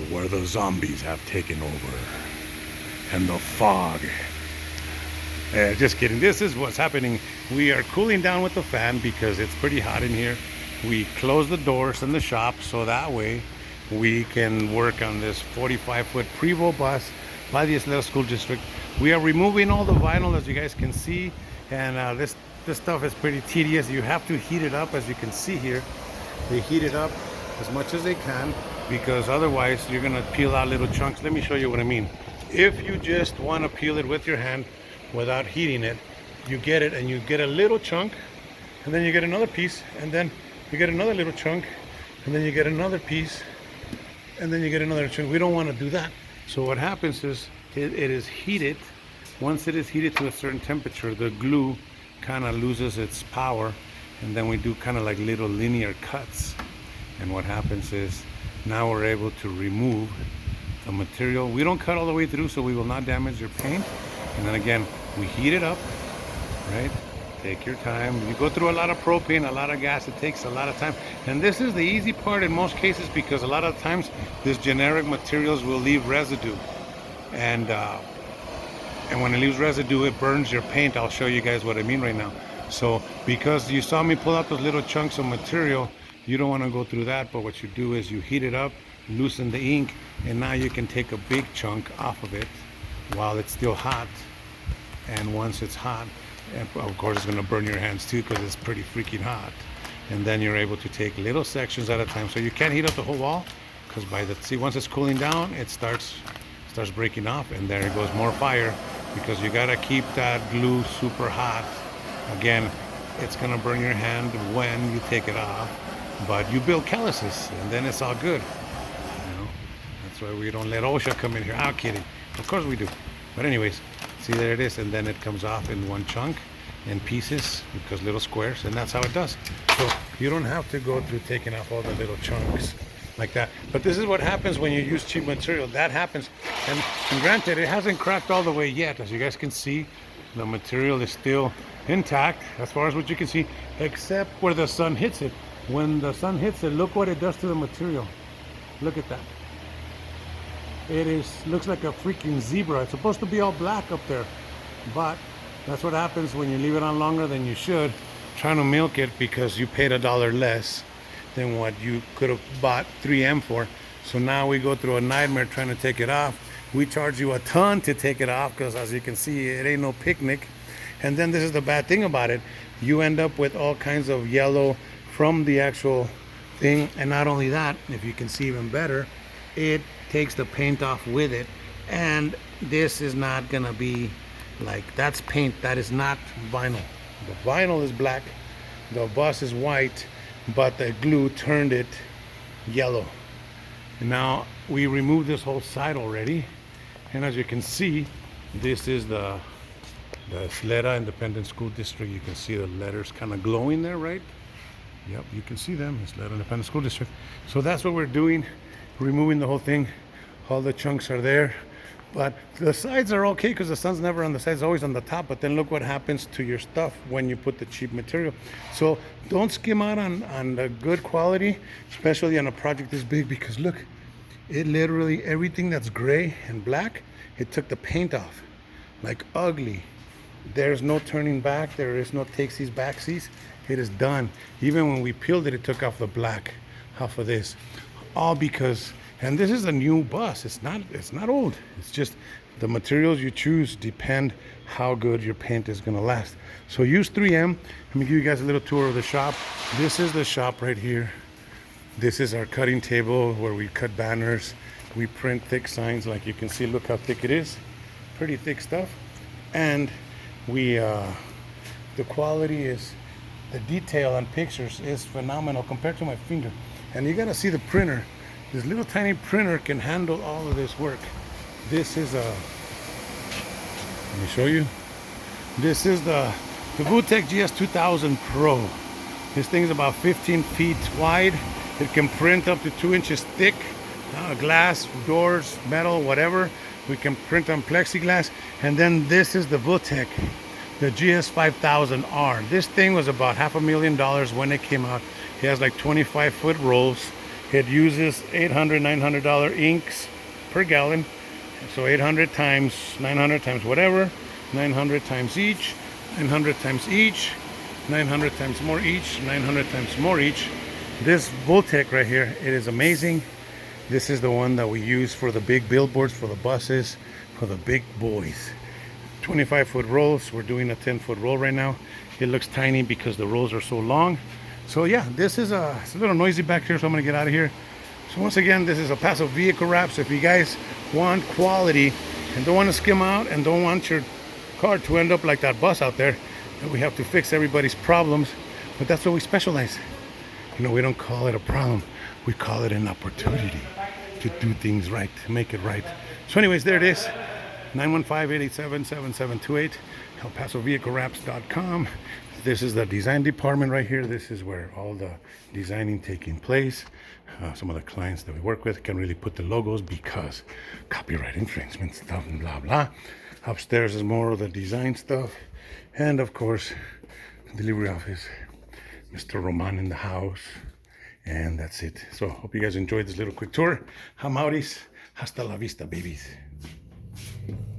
where the zombies have taken over and the fog. Just kidding. This is what's happening. We are cooling down with the fan because it's pretty hot in here. We close the doors in the shop so that way we can work on this 45-foot Prevost bus by the Isleta School District. We are removing all the vinyl, as you guys can see, and this stuff is pretty tedious. You have to heat it up, as you can see here. They heat it up as much as they can because otherwise you're gonna peel out little chunks. Let me show you what I mean. If you just want to peel it with your hand without heating it, you get it and you get a little chunk, and then you get another piece, and then you get another little chunk, and then you get another piece, and then you get another chunk. We don't want to do that. So what happens is it is heated. Once it is heated to a certain temperature, the glue kind of loses its power, and then we do kind of like little linear cuts. And what happens is now we're able to remove the material. We don't cut all the way through so we will not damage your paint. And then again, we heat it up, right? Take your time. You go through a lot of propane, a lot of gas. It takes a lot of time. And this is the easy part in most cases because a lot of times these generic materials will leave residue. And when it leaves residue, it burns your paint. I'll show you guys what I mean right now. So because you saw me pull out those little chunks of material, you don't want to go through that. But what you do is you heat it up, loosen the ink, and now you can take a big chunk off of it while it's still hot. And once it's hot, of course it's going to burn your hands too because it's pretty freaking hot. And then you're able to take little sections at a time. So you can't heat up the whole wall because once it's cooling down, it starts breaking off, and there it goes, more fire, because you got to keep that glue super hot. Again, it's going to burn your hand when you take it off, but you build calluses and then it's all good. That's why we don't let OSHA come in here. I'm kidding. Of course we do. But anyways, see, there it is, and then it comes off in one chunk, in pieces, because little squares, and that's how it does. So you don't have to go through taking off all the little chunks like that. But this is what happens when you use cheap material. That happens. And granted, it hasn't cracked all the way yet. As you guys can see, the material is still intact as far as what you can see, except where the sun hits it. When the sun hits it, look what it does to the material. Look at that. Looks like a freaking zebra. It's supposed to be all black up there, but that's what happens when you leave it on longer than you should, trying to milk it because you paid $1 less than what you could have bought 3M for. So now we go through a nightmare trying to take it off. We charge you a ton to take it off because, as you can see, it ain't no picnic. And then this is the bad thing about it. You end up with all kinds of yellow from the actual thing. And not only that, if you can see even better, it takes the paint off with it. And this is not gonna be like, that's paint, that is not vinyl. The vinyl is black, the bus is white, but the glue turned it yellow. And now we removed this whole side already, and as you can see, this is the Isleta Independent School District. You can see the letters kind of glowing there, right? Yep, you can see them. Isleta Independent School District. So that's what we're doing, removing the whole thing. All the chunks are there, but the sides are okay because the sun's never on the sides, always on the top. But then look what happens to your stuff when you put the cheap material. So don't skim out on the good quality, especially on a project this big, because look, it literally, everything that's gray and black, it took the paint off like ugly. There's no turning back. There is no takesies backsies. It is done. Even when we peeled it, it took off the black off of this, all because, and this is a new bus. It's not old. It's just the materials you choose depend how good your paint is gonna last. So use 3M. Let me give you guys a little tour of the shop. This is the shop right here. This is our cutting table where we cut banners. We print thick signs, like you can see. Look how thick it is. Pretty thick stuff. And the quality is, the detail on pictures is phenomenal compared to my finger. And you gotta see the printer. This little tiny printer can handle all of this work. This is let me show you. This is the Vutec GS 2000 Pro. This thing is about 15 feet wide. It can print up to 2 inches thick. Glass, doors, metal, whatever. We can print on plexiglass. And then this is the Vutec, the GS 5000R. This thing was about $500,000 when it came out. It has like 25-foot rolls. It uses $800, $900 inks per gallon. So 800 times 900 times whatever, 900 times each, 900 times each, 900 times more each, 900 times more each. This Voltec right here, it is amazing. This is the one that we use for the big billboards, for the buses, for the big boys. 25-foot rolls. We're doing a 10-foot roll right now. It looks tiny because the rolls are so long. So yeah, this is it's a little noisy back here, so I'm gonna get out of here. So once again, this is a Paso Vehicle Wraps. If you guys want quality and don't want to skim out and don't want your car to end up like that bus out there, and we have to fix everybody's problems, but that's what we specialize. You know, we don't call it a problem, we call it an opportunity to do things right, to make it right. So anyways, there it is, 915-887-7728, ElPasoVehicleWraps.com. This is the design department right here. This is where all the designing taking place. Some of the clients that we work with can really put the logos because copyright infringement stuff and blah blah. Upstairs is more of the design stuff, and of course, delivery office. Mr. Roman in the house, and that's it. So hope you guys enjoyed this little quick tour. I'm outies. Hasta la vista, babies.